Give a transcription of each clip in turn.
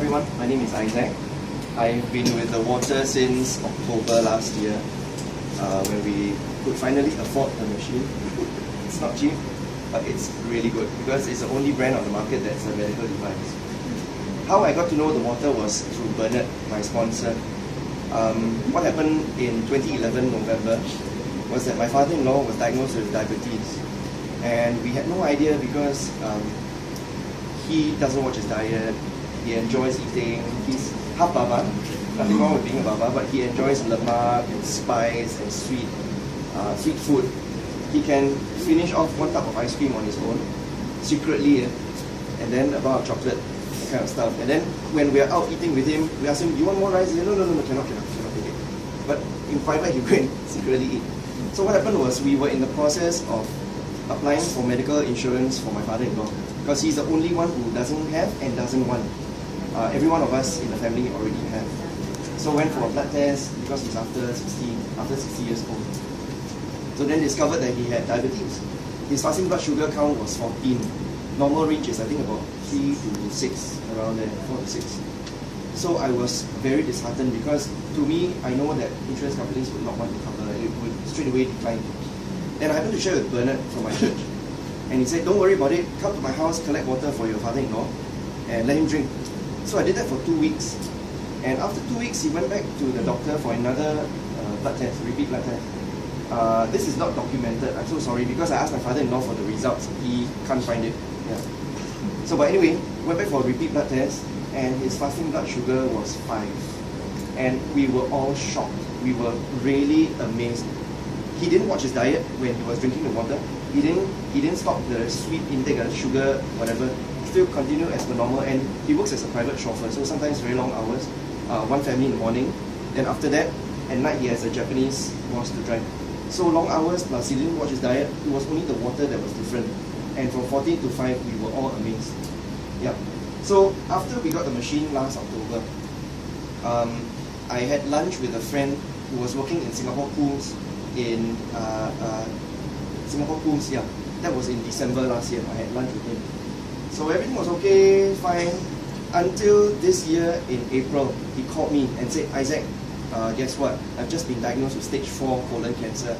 everyone, my name is Isaac. I've been with the water since October last year, when we could finally afford the machine. It's not cheap, but it's really good because it's the only brand on the market that's a medical device. How I got to know the water was through Bernard, my sponsor. What happened in 2011 November was that my father-in-law was diagnosed with diabetes, and we had no idea because he doesn't watch his diet. He enjoys eating. He's half Baba, nothing wrong with being a Baba, but he enjoys lemak and spice and sweet food. He can finish off one tub of ice cream on his own, secretly, and then a bar of chocolate, that kind of stuff. And then when we're out eating with him, we ask him, "Do you want more rice?" He said, No, cannot take it. But in private, he can secretly eat. So what happened was we were in the process of applying for medical insurance for my father-in-law, because he's the only one who doesn't have and doesn't want. Every one of us in the family already have. So went for a blood test because he's after 60 years old. So then discovered that he had diabetes. His fasting blood sugar count was 14. Normal range is I think about 3 to 6, around there, 4 to 6. So I was very disheartened because to me, I know that insurance companies would not want to cover, it would straight away decline. And I happened to share with Bernard from my church. And he said, "Don't worry about it, come to my house, collect water for your father-in-law and let him drink." So I did that for 2 weeks. And after 2 weeks, he went back to the doctor for another blood test, repeat blood test. This is not documented, I'm so sorry, because I asked my father-in-law for the results. He can't find it. Yeah. So but anyway, went back for a repeat blood test, and his fasting blood sugar was 5. And we were all shocked. We were really amazed. He didn't watch his diet when he was drinking the water. He didn't stop the sweet intake, sugar, whatever. Still continue as per normal, and he works as a private chauffeur, so sometimes very long hours. One family in the morning, then after that, at night he has a Japanese boss to drive. So long hours plus he didn't watch his diet. It was only the water that was different. And from 14 to 5, we were all amazed. Yeah. So after we got the machine last October, I had lunch with a friend who was working in Singapore Pools yeah. That was in December last year. I had lunch with him. So everything was okay, fine, until this year in April, he called me and said, "Isaac, guess what? I've just been diagnosed with stage 4 colon cancer."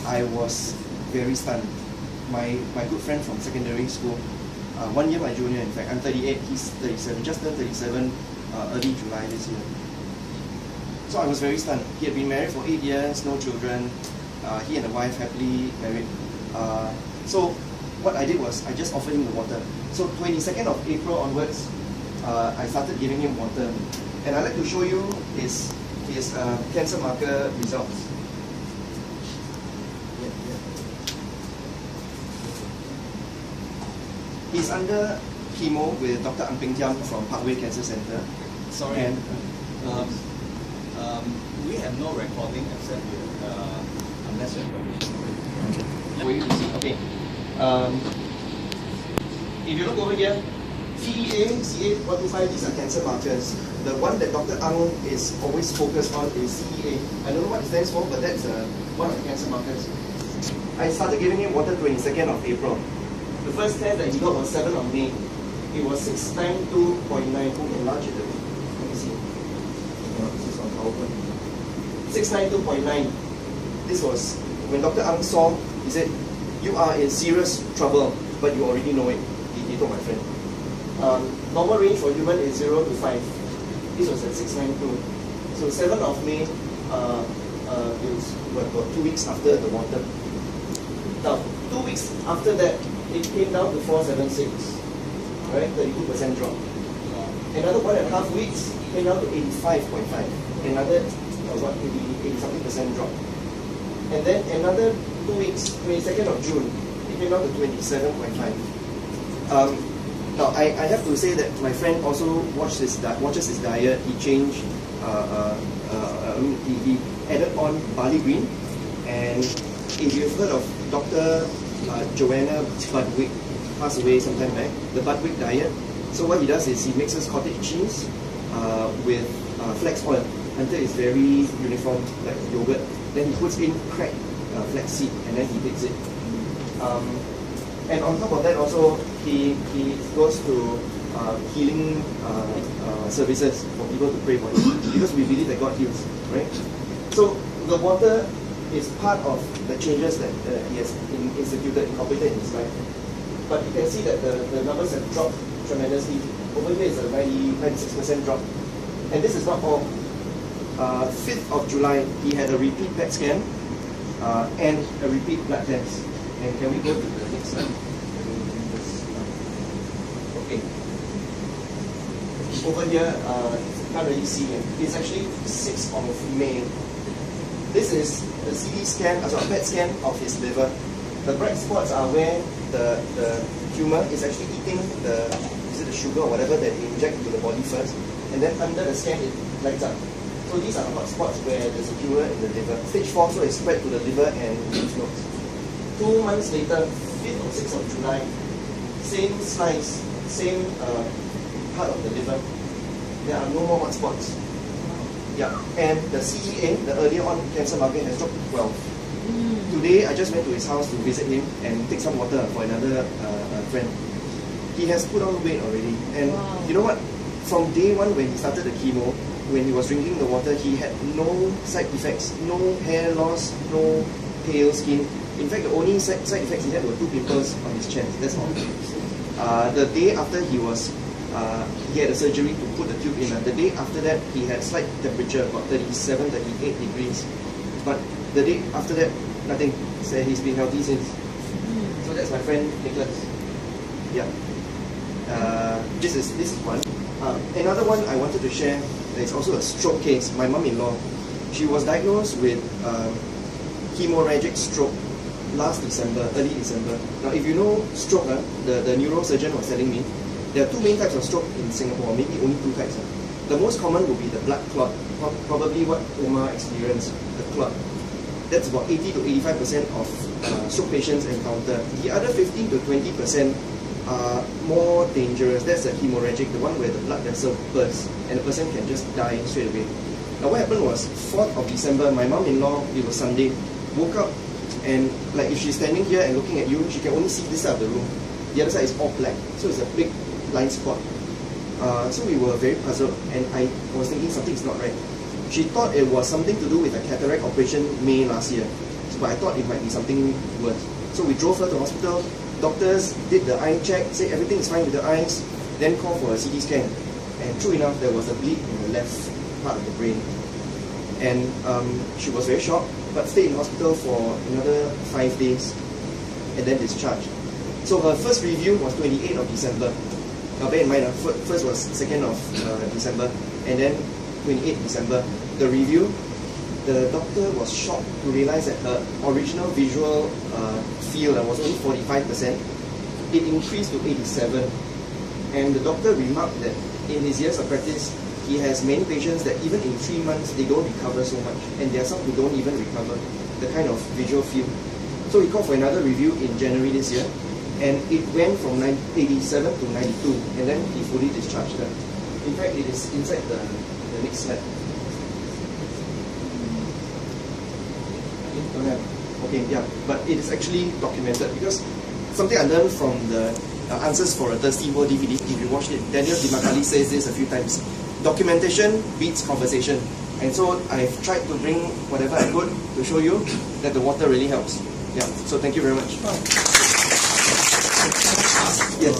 I was very stunned. My good friend from secondary school, 1 year my junior, in fact, I'm 38, he's 37, just turned 37 early July this year. So I was very stunned. He had been married for 8 years, no children. He and the wife happily married. So what I did was I just offered him the water. So 22nd of April onwards, I started giving him water. And I'd like to show you his cancer marker results. He's under chemo with Dr. Ang Peng Tiam from Parkway Cancer Center. Sorry, and, we have no recording except unless you have permission. Okay. For you to see. Okay. If you look over here, CEA, CA125, these are cancer markers. The one that Dr. Ang is always focused on is CEA. I don't know what it stands for, but that's one of the cancer markers. I started giving him water 22nd of April. The first test that he got was 7th of May. It was 692.9. Who can enlarge it a bit? Let me see. This is on PowerPoint. 692.9. This was when Dr. Ang saw, he said, "You are in serious trouble," but you already know it. He told my friend. Normal range for human is 0 to 5. This was at 692. So 7th of May, it was about 2 weeks after the water. Now, 2 weeks after that, it came down to 476, right? 32% drop. Another 1.5 weeks, it came down to 85.5. Another 80-something% drop. And then another 2 weeks, 22nd of June, it came down to 27.5. Now I have to say that my friend also watches his diet. He changed. He added on barley green, and if you've heard of Dr. Joanna Budwick, passed away some time back, the Budwick diet. So what he does is he mixes cottage cheese with flax oil until it's very uniform, like yogurt. Then he puts in cracked flaxseed, and then he bakes it. And on top of that also, he goes to healing services for people to pray for him, because we believe that God heals, right? So the water is part of the changes that he has instituted, incorporated in his life. But you can see that the numbers have dropped tremendously. Over here is a 96% drop. And this is not all. 5th of July, he had a repeat PET scan and a repeat blood test. And can we go to the next slide? Okay. Over here, you can't really see it. It's actually 6th of May. This is the CT scan, a PET scan of his liver. The bright spots are where the tumor is actually eating the sugar or whatever that they inject into the body first, and then under the scan it lights up. So these are the hot spots where there's a tumor in the liver. Stage 4, so it's spread to the liver and lymph nodes. 2 months later, 5th or 6th of July, same slice, same part of the liver. There are no more hot spots. Yeah, and the CEA, the earlier on cancer marker, has dropped to 12. Today, I just went to his house to visit him and take some water for another friend. He has put on weight already. And you know what? From day one when he started the chemo, when he was drinking the water, he had no side effects, no hair loss, no pale skin. In fact, the only side effects he had were 2 pimples on his chest. That's all. The day after he had a surgery to put the tube in. The day after that, he had slight temperature, about 37, 38 degrees. But the day after that, nothing. So he's been healthy since. So that's my friend Nicholas. Yeah. This is one. Another one I wanted to share. There's also a stroke case. My mom-in-law, she was diagnosed with hemorrhagic stroke last December, early December. Now, if you know stroke, the neurosurgeon was telling me there are 2 main types of stroke in Singapore, maybe only 2 types. The most common would be the blood clot, probably what Omar experienced, the clot. That's about 80 to 85% of stroke patients encounter. The other 15 to 20% are more dangerous. That's the hemorrhagic, the one where the blood vessel bursts and the person can just die straight away. Now what happened was, 4th of December, my mom-in-law, it was Sunday, woke up and like if she's standing here and looking at you, she can only see this side of the room. The other side is all black, so it's a big blind spot. So we were very puzzled and I was thinking something's not right. She thought it was something to do with a cataract operation May last year, but I thought it might be something worse. So we drove her to hospital. Doctors did the eye check, said everything is fine with the eyes, then called for a CT scan. And true enough, there was a bleed in the left part of the brain. And she was very shocked, but stayed in hospital for another 5 days and then discharged. So her first review was 28th of December. Now bear in mind, first was 2nd of December, and then 28th December. The review, the doctor was shocked to realize that her original visual field was only 45%. It increased to 87%. And the doctor remarked that in his years of practice, he has many patients that even in 3 months, they don't recover so much. And there are some who don't even recover the kind of visual field. So he called for another review in January this year. And it went from 87 to 92. And then he fully discharged her. In fact, it is inside the next slide. Don't have. Okay, yeah, but it is actually documented because something I learned from the Answers for a Thirsty World DVD, if you watched it, Daniel Dimakali says this a few times. Documentation beats conversation. And so I've tried to bring whatever I could to show you that the water really helps. Yeah, so thank you very much. Yes.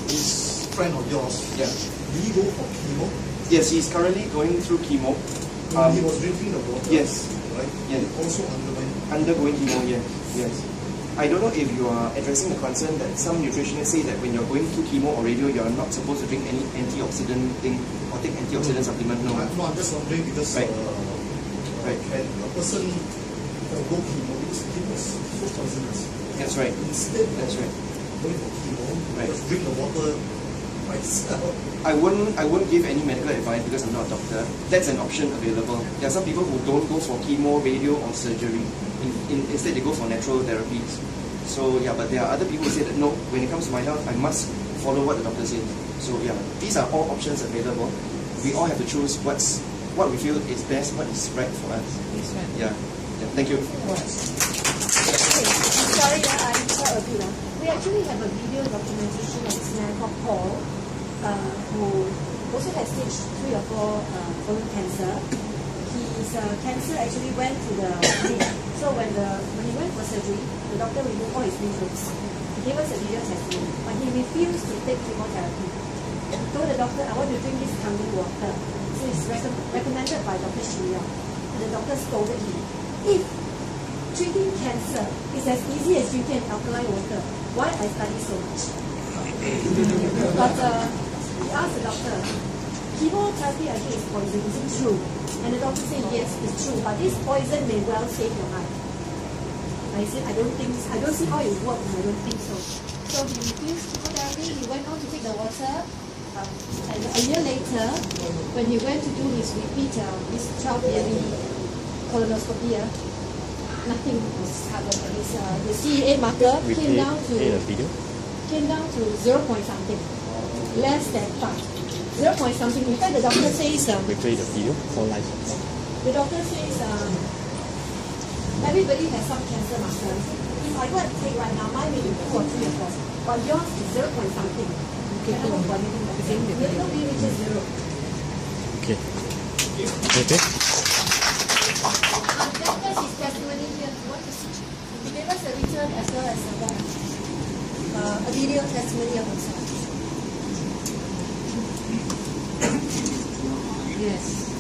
This friend of yours, Yeah. did he go for chemo? Yes, he's currently going through chemo. He was drinking the water. Yes. Right? Yeah. He also Undergoing chemo, yes. I don't know if you are addressing the concern that some nutritionists say that when you're going through chemo or radio, you're not supposed to drink any antioxidant thing or take antioxidant supplement. No. I'm just wondering because Right. can a person go chemo because chemo is so poisonous. That's right. Instead of That's right. going for chemo, Right. just drink the water myself. I wouldn't give any medical advice because I'm not a doctor. That's an option available. There are some people who don't go for chemo, radio or surgery. Instead they go for natural therapies. So yeah, but there are other people who say that no, when it comes to my health, I must follow what the doctor says. So yeah, these are all options available. We all have to choose what we feel is best, what is right for us. That's right. Yeah. Thank you. Sorry, I interrupt a bit. We actually have a video documentation of man called Paul, who also had stage 3 or 4 colon cancer. His cancer actually went to the lymph. So when he went for surgery, the doctor removed all his lymph nodes. He gave us a video testimony, but he refused to take chemotherapy. He told the doctor, I want to drink this Kangen water. So it's recommended by Dr. Xu Yao. And the doctor scolded him. If treating cancer is as easy as drinking alkaline water, why I study so much? But he asked the doctor, chemotherapy I think is poison, is it true? And the doctor said, yes, it's true, but this poison may well save your life. I said, I don't see how it works, I don't think so. So he refused chemotherapy, he went on to take the water, and a year later, when he went to do his repeat, his 12-yearly colonoscopy, nothing was discovered. The CEA marker came down to 0 point something, less than 5. 0 point something. In fact, the doctor says. We play the video for license. The doctor says everybody has some cancer marker. If I go and take right now, mine may be 2 or 3 or 4, but yours is 0 point something. Okay, I don't know anything about it. Nobody reaches 0. Okay. Okay. That's his testimony here. You want to see? He gave us a return as well as a video testimony of himself. Yes.